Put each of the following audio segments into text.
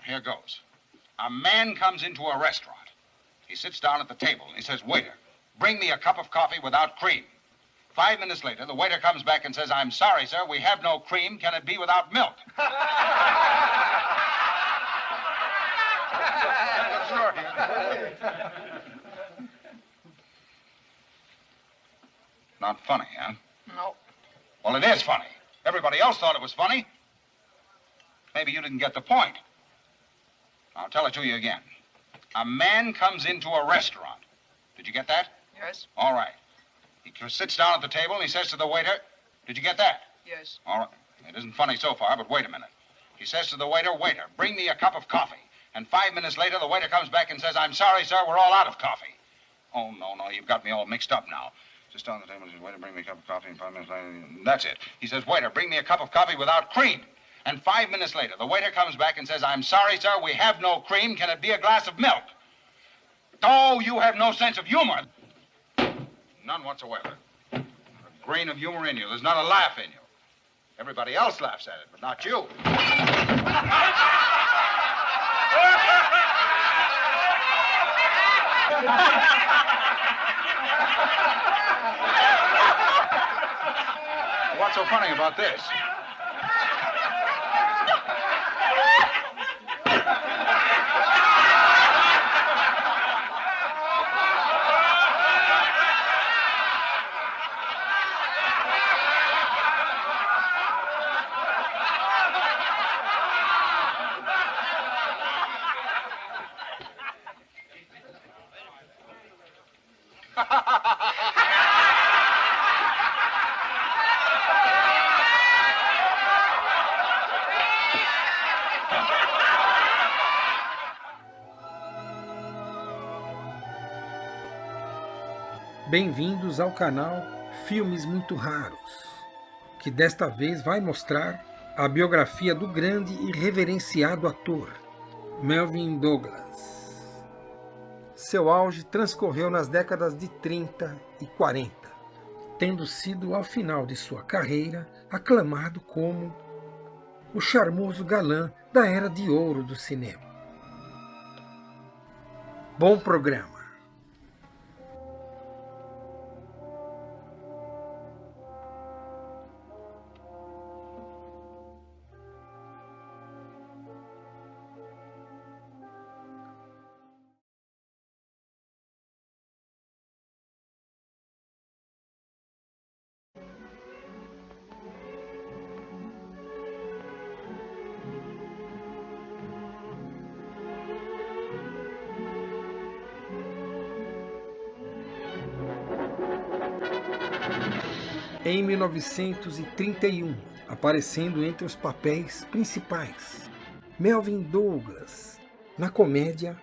Here goes. A man comes into a restaurant. He sits down at the table and he says, waiter, bring me a cup of coffee without cream. 5 minutes later, the waiter comes back and says, I'm sorry, sir, we have no cream. Can it be without milk? Not funny, huh? No. Well, it is funny. Everybody else thought it was funny. Maybe you didn't get the point. I'll tell it to you again. A man comes into a restaurant. Did you get that? Yes. All right. He sits down at the table and he says to the waiter, did you get that? Yes. All right. It isn't funny so far, but wait a minute. He says to the waiter, waiter, bring me a cup of coffee. And 5 minutes later, the waiter comes back and says, I'm sorry, sir, we're all out of coffee. Oh, no, you've got me all mixed up now. Sits down at the table and says, waiter, bring me a cup of coffee. And 5 minutes later, that's it. He says, waiter, bring me a cup of coffee without cream. And 5 minutes later, the waiter comes back and says, I'm sorry, sir, we have no cream. Can it be a glass of milk? Oh, you have no sense of humor. None whatsoever. Not a grain of humor in you. There's not a laugh in you. Everybody else laughs at it, but not you. What's so funny about this? Bem-vindos ao canal Filmes Muito Raros, que desta vez vai mostrar a biografia do grande e reverenciado ator Melvyn Douglas. Seu auge transcorreu nas décadas de 30 e 40, tendo sido ao final de sua carreira aclamado como o charmoso galã da era de ouro do cinema. Bom programa. Em 1931, aparecendo entre os papéis principais, Melvyn Douglas, na comédia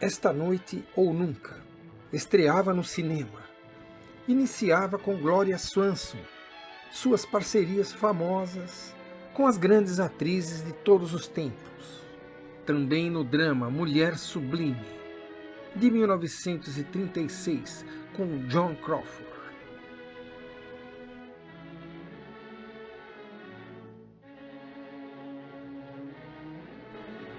Esta Noite ou Nunca, estreava no cinema. Iniciava com Gloria Swanson, suas parcerias famosas com as grandes atrizes de todos os tempos. Também no drama Mulher Sublime, de 1936, com Joan Crawford.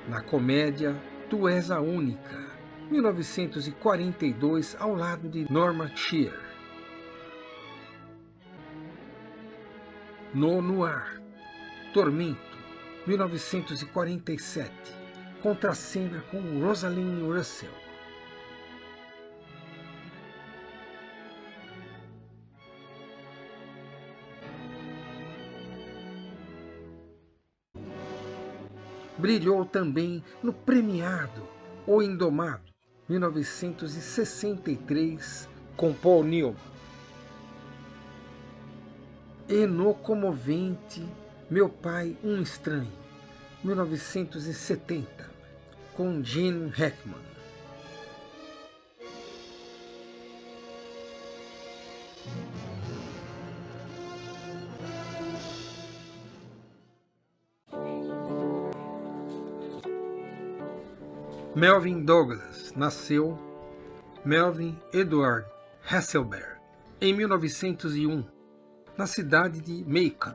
Na comédia Tu És a Única, 1942, ao lado de Norma Shear. No Noir, Tormento, 1947, contracena com Rosalind Russell. Brilhou também no premiado O Indomado, 1963, com Paul Newman. E no comovente Meu Pai, um Estranho, 1970, com Gene Hackman. Melvyn Douglas nasceu Melvyn Edward Hasselberg em 1901, na cidade de Macon,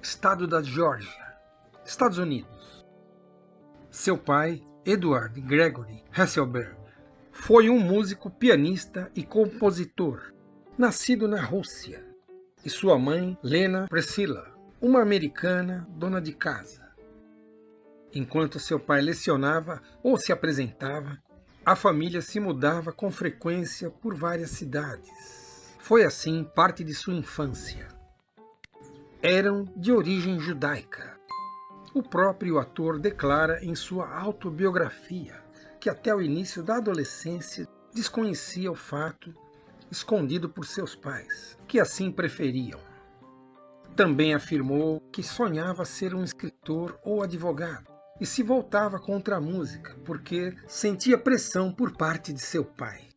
estado da Geórgia, Estados Unidos. Seu pai, Edward Gregory Hasselberg, foi um músico, pianista e compositor, nascido na Rússia, e sua mãe, Lena Priscilla, uma americana dona de casa. Enquanto seu pai lecionava ou se apresentava, a família se mudava com frequência por várias cidades. Foi assim parte de sua infância. Eram de origem judaica. O próprio ator declara em sua autobiografia que até o início da adolescência desconhecia o fato, escondido por seus pais, que assim preferiam. Também afirmou que sonhava ser um escritor ou advogado e se voltava contra a música porque sentia pressão por parte de seu pai.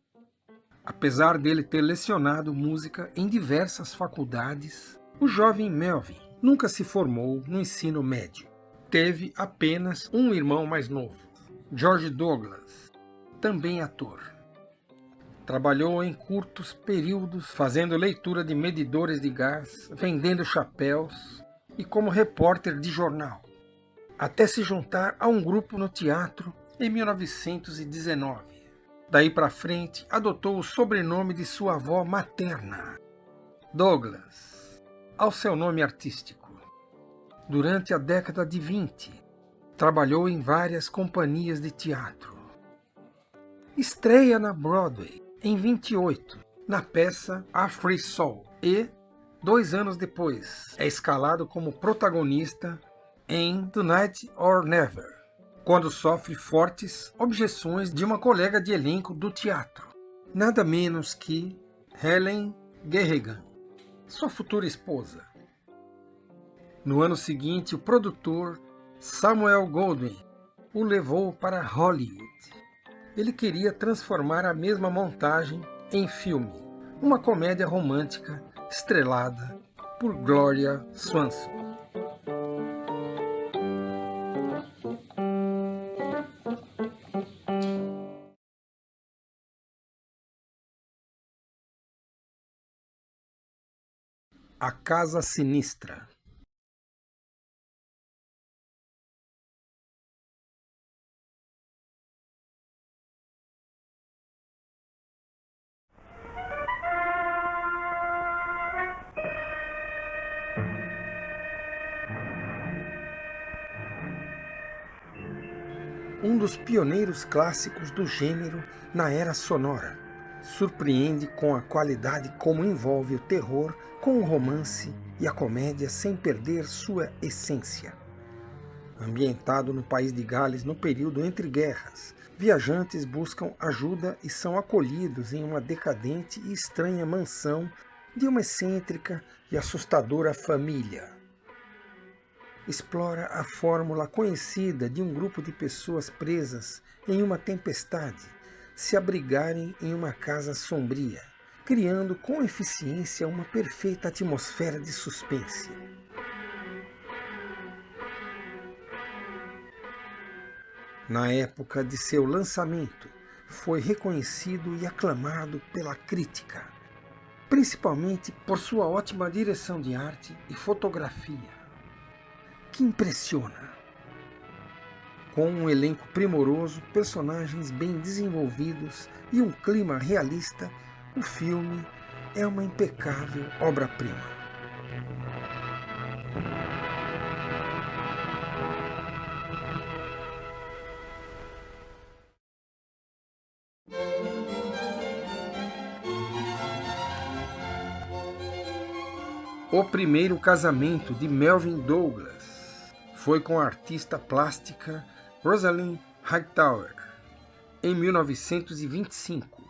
Apesar dele ter lecionado música em diversas faculdades, o jovem Melvin nunca se formou no ensino médio. Teve apenas um irmão mais novo, George Douglas, também ator. Trabalhou em curtos períodos fazendo leitura de medidores de gás, vendendo chapéus e como repórter de jornal, até se juntar a um grupo no teatro em 1919. Daí para frente, adotou o sobrenome de sua avó materna, Douglas, ao seu nome artístico. Durante a década de 20, trabalhou em várias companhias de teatro. Estreia na Broadway em 28, na peça A Free Soul, e, 2 anos depois, é escalado como protagonista em Tonight or Never, quando sofre fortes objeções de uma colega de elenco do teatro, nada menos que Helen Garrigan, sua futura esposa. No ano seguinte, o produtor Samuel Goldwyn o levou para Hollywood. Ele queria transformar a mesma montagem em filme, uma comédia romântica estrelada por Gloria Swanson. A Casa Sinistra. Um dos pioneiros clássicos do gênero na era sonora, surpreende com a qualidade como envolve o terror com o romance e a comédia sem perder sua essência. Ambientado no país de Gales no período entre guerras, viajantes buscam ajuda e são acolhidos em uma decadente e estranha mansão de uma excêntrica e assustadora família. Explora a fórmula conhecida de um grupo de pessoas presas em uma tempestade se abrigarem em uma casa sombria, criando com eficiência uma perfeita atmosfera de suspense. Na época de seu lançamento, foi reconhecido e aclamado pela crítica, principalmente por sua ótima direção de arte e fotografia, que impressiona. Com um elenco primoroso, personagens bem desenvolvidos e um clima realista, o filme é uma impecável obra-prima. O primeiro casamento de Melvin Douglas foi com a artista plástica Rosalind Hightower, em 1925.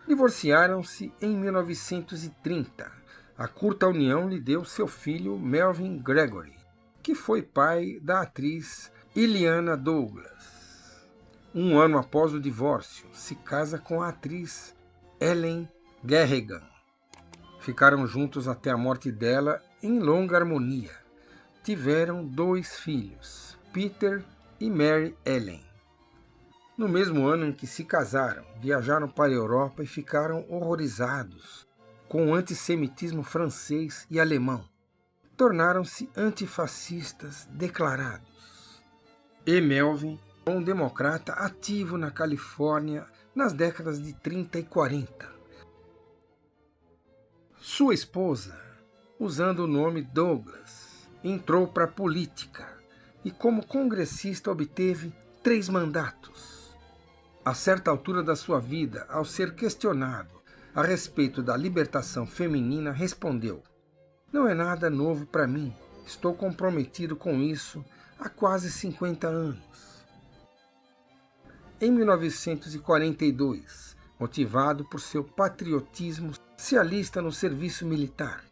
Divorciaram-se em 1930. A curta união lhe deu seu filho Melvin Gregory, que foi pai da atriz Iliana Douglas. Um ano após o divórcio, se casa com a atriz Helen Garrigan. Ficaram juntos até a morte dela em longa harmonia. Tiveram 2 filhos, Peter e Mary Ellen. No mesmo ano em que se casaram, viajaram para a Europa e ficaram horrorizados com o antissemitismo francês e alemão. Tornaram-se antifascistas declarados. E Melvin um democrata ativo na Califórnia nas décadas de 30 e 40. Sua esposa, usando o nome Douglas, entrou para a política e, como congressista, obteve 3 mandatos. A certa altura da sua vida, ao ser questionado a respeito da libertação feminina, respondeu: "Não é nada novo para mim. Estou comprometido com isso há quase 50 anos." Em 1942, motivado por seu patriotismo, se alista no serviço militar,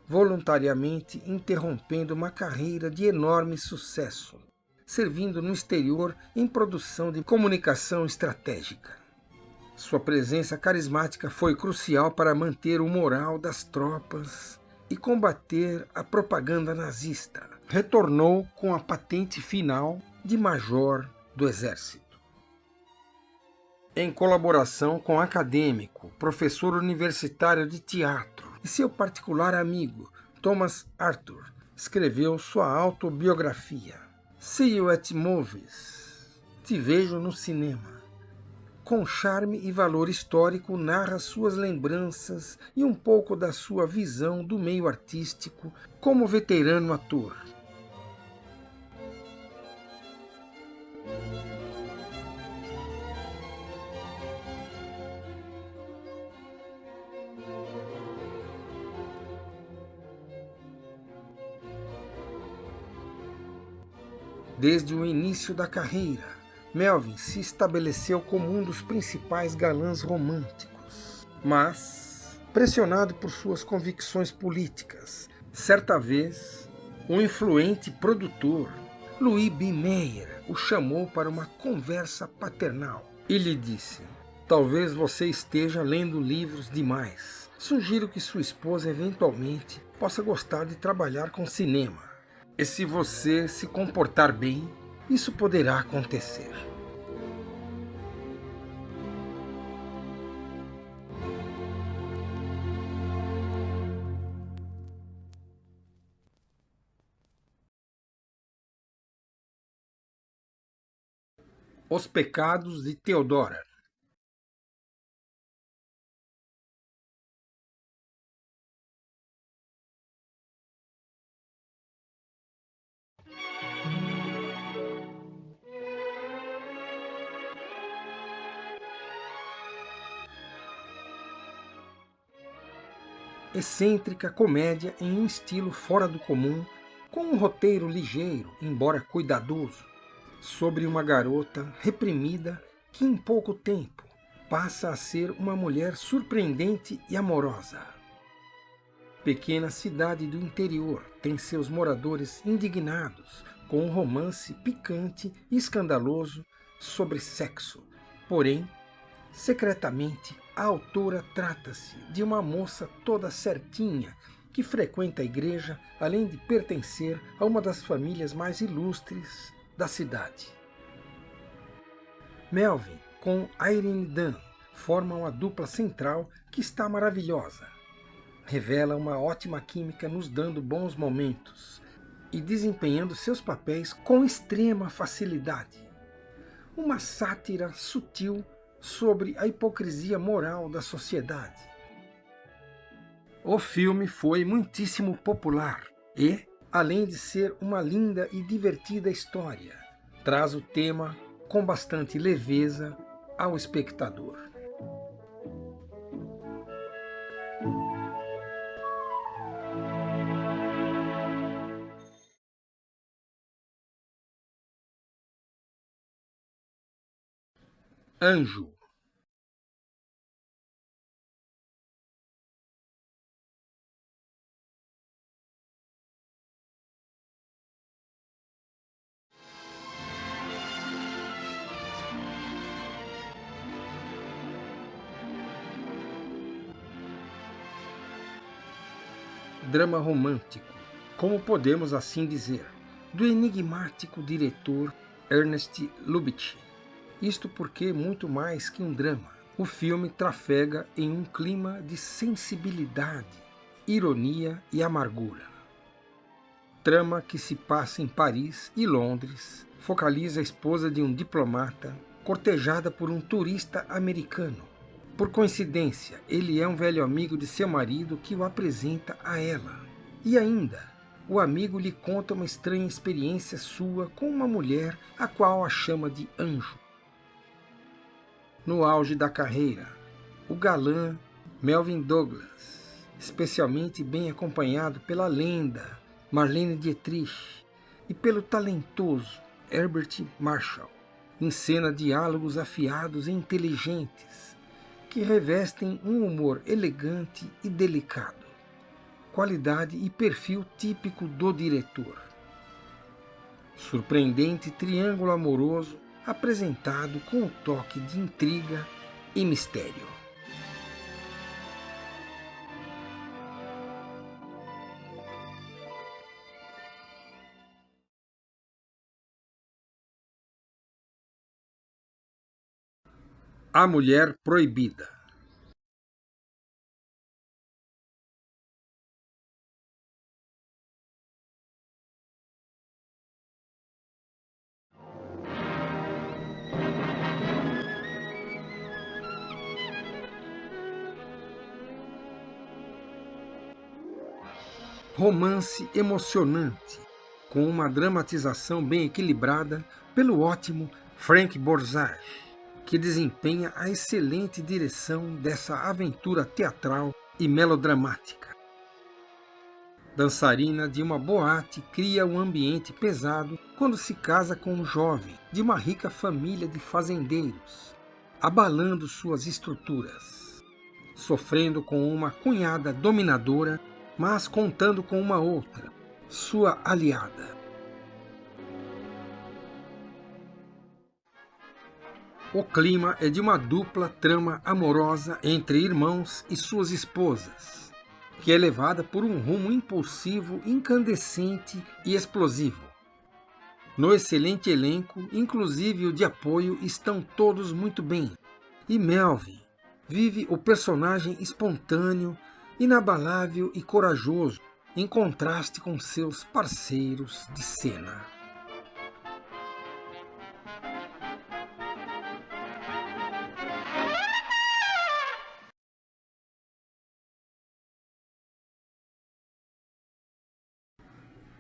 voluntariamente interrompendo uma carreira de enorme sucesso, servindo no exterior em produção de comunicação estratégica. Sua presença carismática foi crucial para manter o moral das tropas e combater a propaganda nazista. Retornou com a patente final de major do Exército. Em colaboração com acadêmico, professor universitário de teatro e seu particular amigo, Thomas Arthur, escreveu sua autobiografia, See You at Movies, Te Vejo no Cinema. Com charme e valor histórico, narra suas lembranças e um pouco da sua visão do meio artístico como veterano ator. Desde o início da carreira, Melvin se estabeleceu como um dos principais galãs românticos. Mas, pressionado por suas convicções políticas, certa vez, o influente produtor Louis B. Mayer o chamou para uma conversa paternal e lhe disse: "Talvez você esteja lendo livros demais. Sugiro que sua esposa eventualmente possa gostar de trabalhar com cinema. E se você se comportar bem, isso poderá acontecer." Os Pecados de Theodora. Excêntrica comédia em um estilo fora do comum, com um roteiro ligeiro, embora cuidadoso, sobre uma garota reprimida que em pouco tempo passa a ser uma mulher surpreendente e amorosa. Pequena cidade do interior tem seus moradores indignados com um romance picante e escandaloso sobre sexo. Porém, secretamente, a autora trata-se de uma moça toda certinha que frequenta a igreja, além de pertencer a uma das famílias mais ilustres da cidade. Melvin com Irene Dunne formam a dupla central que está maravilhosa. Revela uma ótima química, nos dando bons momentos e desempenhando seus papéis com extrema facilidade. Uma sátira sutil sobre a hipocrisia moral da sociedade. O filme foi muitíssimo popular e, além de ser uma linda e divertida história, traz o tema com bastante leveza ao espectador. Anjo. Drama romântico, como podemos assim dizer, do enigmático diretor Ernest Lubitsch. Isto porque, muito mais que um drama, o filme trafega em um clima de sensibilidade, ironia e amargura. trama que se passa em Paris e Londres focaliza a esposa de um diplomata cortejada por um turista americano. Por coincidência, ele é um velho amigo de seu marido que o apresenta a ela. E ainda, o amigo lhe conta uma estranha experiência sua com uma mulher a qual a chama de anjo. No auge da carreira, o galã Melvyn Douglas, especialmente bem acompanhado pela lenda Marlene Dietrich e pelo talentoso Herbert Marshall, encena diálogos afiados e inteligentes que revestem um humor elegante e delicado, qualidade e perfil típico do diretor. Surpreendente triângulo amoroso apresentado com um toque de intriga e mistério. A Mulher Proibida. Romance emocionante, com uma dramatização bem equilibrada pelo ótimo Frank Borzage, que desempenha a excelente direção dessa aventura teatral e melodramática. Dançarina de uma boate cria um ambiente pesado quando se casa com um jovem de uma rica família de fazendeiros, abalando suas estruturas, sofrendo com uma cunhada dominadora, mas contando com uma outra, sua aliada. O clima é de uma dupla trama amorosa entre irmãos e suas esposas, que é levada por um rumo impulsivo, incandescente e explosivo. No excelente elenco, inclusive o de apoio, estão todos muito bem, e Melvyn vive o personagem espontâneo, inabalável e corajoso, em contraste com seus parceiros de cena.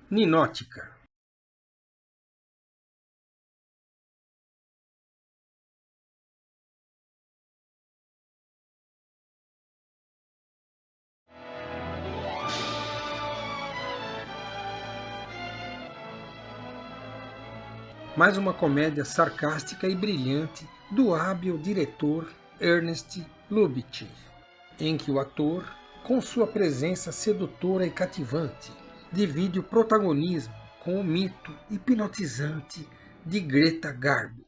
Ninótica. Mais uma comédia sarcástica e brilhante do hábil diretor Ernest Lubitsch, em que o ator, com sua presença sedutora e cativante, divide o protagonismo com o mito hipnotizante de Greta Garbo.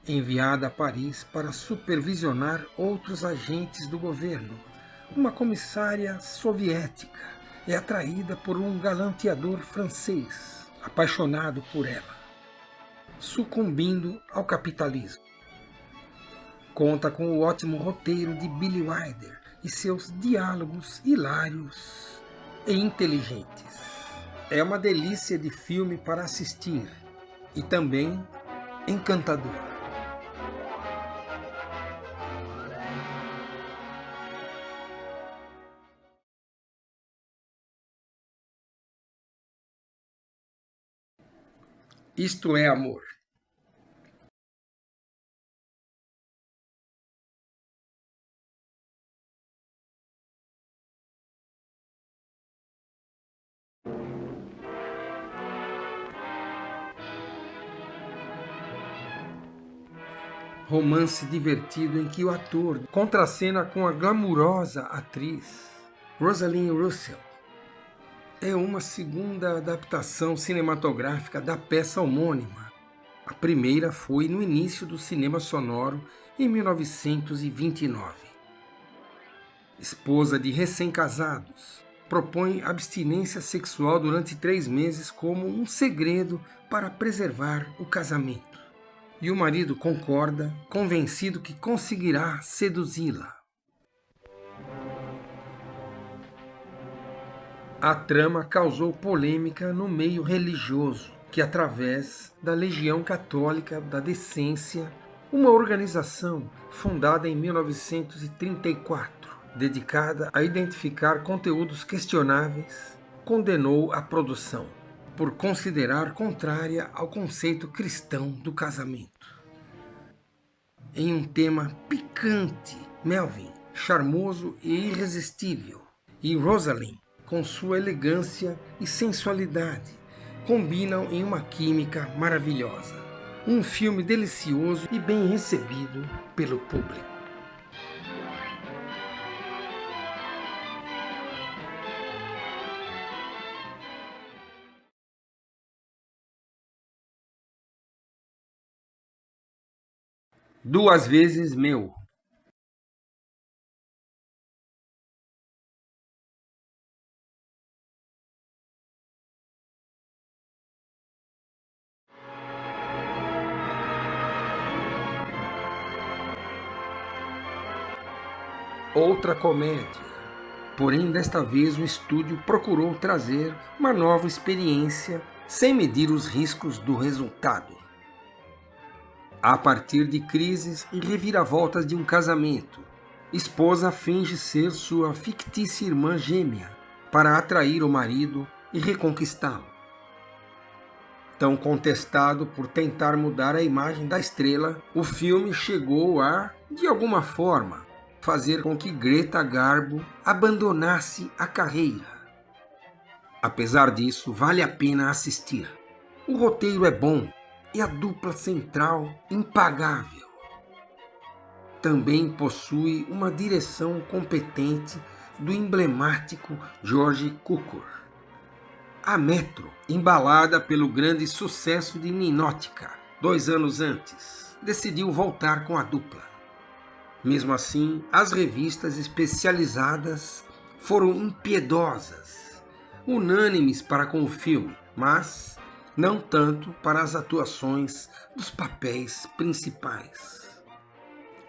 Enviada a Paris para supervisionar outros agentes do governo, uma comissária soviética é atraída por um galanteador francês, apaixonado por ela, sucumbindo ao capitalismo. Conta com o ótimo roteiro de Billy Wilder e seus diálogos hilários e inteligentes. É uma delícia de filme para assistir e também encantador. Isto é Amor. Romance divertido em que o ator contracena com a glamurosa atriz Rosalind Russell. É uma segunda adaptação cinematográfica da peça homônima. A primeira foi no início do cinema sonoro, em 1929. Esposa de recém-casados, propõe abstinência sexual durante 3 meses como um segredo para preservar o casamento. E o marido concorda, convencido que conseguirá seduzi-la. A trama causou polêmica no meio religioso, que através da Legião Católica da Decência, uma organização fundada em 1934, dedicada a identificar conteúdos questionáveis, condenou a produção, por considerar contrária ao conceito cristão do casamento. Em um tema picante, Melvin, charmoso e irresistível, e Rosalind, com sua elegância e sensualidade, combinam em uma química maravilhosa. Um filme delicioso e bem recebido pelo público. Duas vezes meu. Outra comédia. Porém, desta vez o estúdio procurou trazer uma nova experiência sem medir os riscos do resultado. A partir de crises e reviravoltas de um casamento, esposa finge ser sua fictícia irmã gêmea para atrair o marido e reconquistá-lo. Tão contestado por tentar mudar a imagem da estrela, o filme chegou a, de alguma forma, fazer com que Greta Garbo abandonasse a carreira. Apesar disso, vale a pena assistir. O roteiro é bom e a dupla central impagável. Também possui uma direção competente do emblemático George Cukor. A Metro, embalada pelo grande sucesso de Ninótica, 2 anos antes, decidiu voltar com a dupla. Mesmo assim, as revistas especializadas foram impiedosas, unânimes para com o filme, mas não tanto para as atuações dos papéis principais.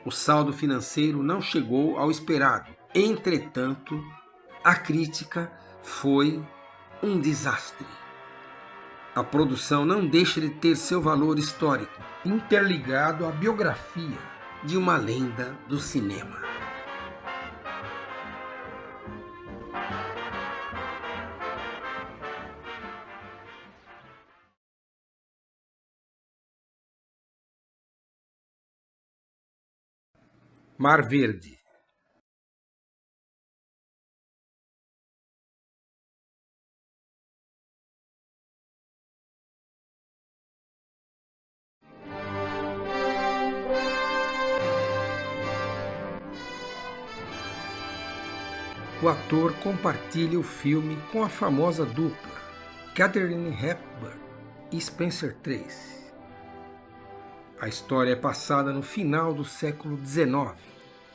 O saldo financeiro não chegou ao esperado. Entretanto, a crítica foi um desastre. A produção não deixa de ter seu valor histórico, interligado à biografia de uma lenda do cinema. Mar Verde. O ator compartilha o filme com a famosa dupla Katharine Hepburn e Spencer Tracy. A história é passada no final do século XIX.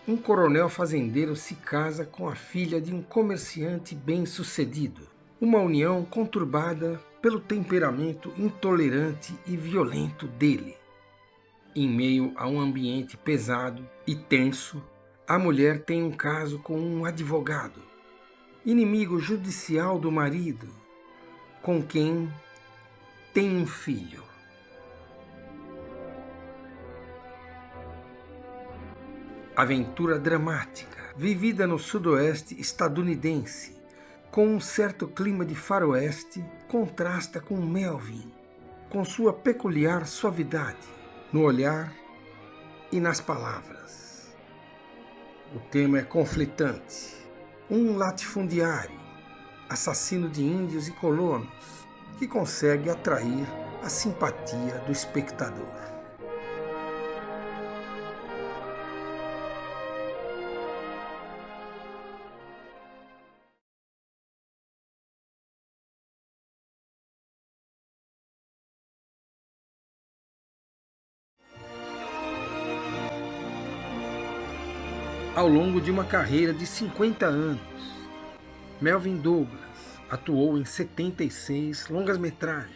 Um coronel fazendeiro se casa com a filha de um comerciante bem-sucedido. Uma união conturbada pelo temperamento intolerante e violento dele. Em meio a um ambiente pesado e tenso, a mulher tem um caso com um advogado, inimigo judicial do marido, com quem tem um filho. Aventura dramática, vivida no sudoeste estadunidense, com um certo clima de faroeste, contrasta com Melvin, com sua peculiar suavidade, no olhar e nas palavras. O tema é conflitante. Um latifundiário, assassino de índios e colonos, que consegue atrair a simpatia do espectador. Ao longo de uma carreira de 50 anos, Melvin Douglas atuou em 76 longas-metragens,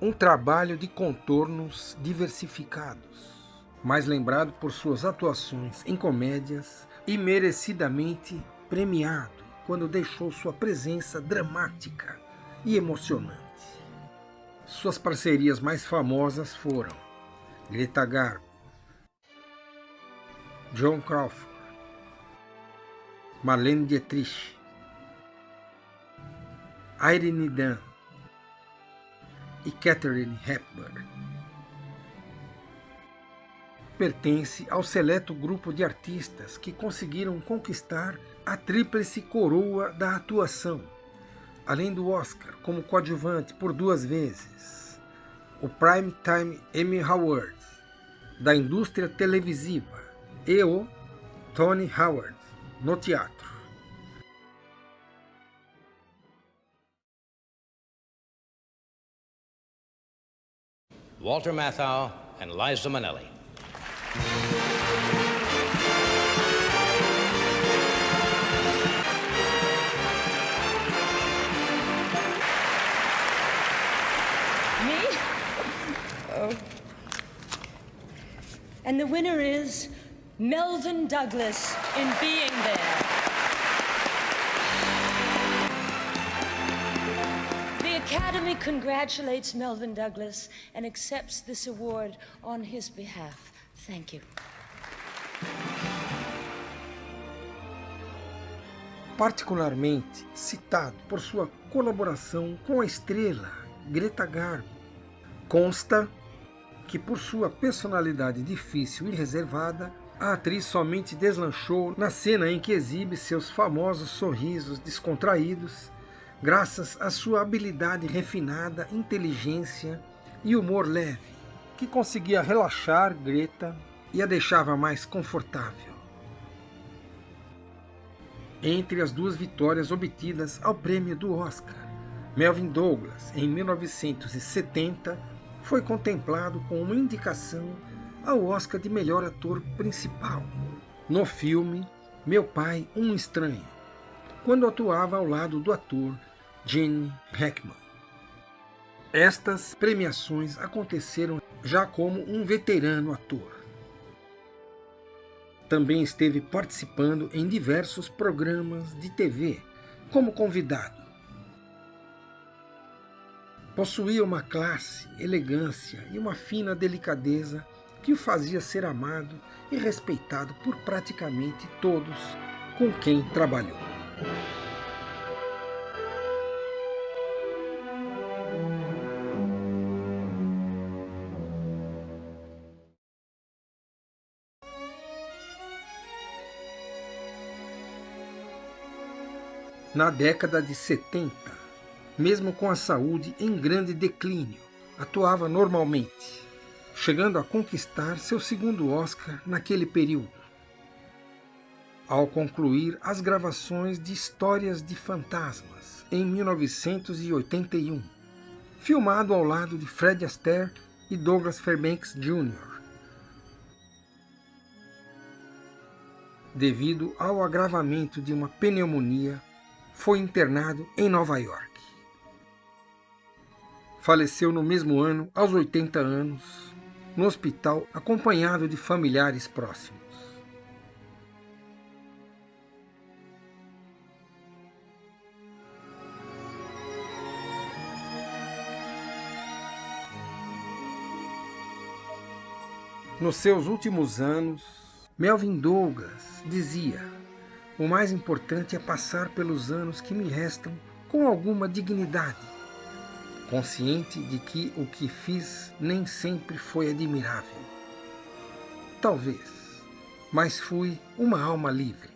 um trabalho de contornos diversificados, mais lembrado por suas atuações em comédias e merecidamente premiado quando deixou sua presença dramática e emocionante. Suas parcerias mais famosas foram Greta Garbo, Joan Crawford, Marlene Dietrich, Irene Dunne e Katharine Hepburn. Pertence ao seleto grupo de artistas que conseguiram conquistar a tríplice coroa da atuação, além do Oscar como coadjuvante por 2 vezes, o Primetime Emmy Award da indústria televisiva e o Tony Award no teatro. Walter Matthau and Liza Minnelli. Me? Oh. And the winner is Melvyn Douglas in Being There. The Academy congratulates Melvyn Douglas and accepts this award on his behalf. Thank you. Particularmente citado por sua colaboração com a estrela Greta Garbo, consta que por sua personalidade difícil e reservada, a atriz somente deslanchou na cena em que exibe seus famosos sorrisos descontraídos, graças à sua habilidade refinada, inteligência e humor leve, que conseguia relaxar Greta e a deixava mais confortável. Entre as 2 vitórias obtidas ao prêmio do Oscar, Melvyn Douglas, em 1970, foi contemplado com uma indicação ao Oscar de melhor ator principal, no filme Meu Pai, um Estranho, quando atuava ao lado do ator Gene Hackman. Estas premiações aconteceram já como um veterano ator. Também esteve participando em diversos programas de TV como convidado. Possuía uma classe, elegância e uma fina delicadeza que o fazia ser amado e respeitado por praticamente todos com quem trabalhou. Na década de 70, mesmo com a saúde em grande declínio, atuava normalmente, chegando a conquistar seu 2º Oscar naquele período. Ao concluir as gravações de Histórias de Fantasmas, em 1981, filmado ao lado de Fred Astaire e Douglas Fairbanks Jr. Devido ao agravamento de uma pneumonia, foi internado em Nova York. Faleceu no mesmo ano, aos 80 anos, no hospital, acompanhado de familiares próximos. Nos seus últimos anos, Melvyn Douglas dizia: "O mais importante é passar pelos anos que me restam com alguma dignidade, consciente de que o que fiz nem sempre foi admirável. Talvez, mas fui uma alma livre."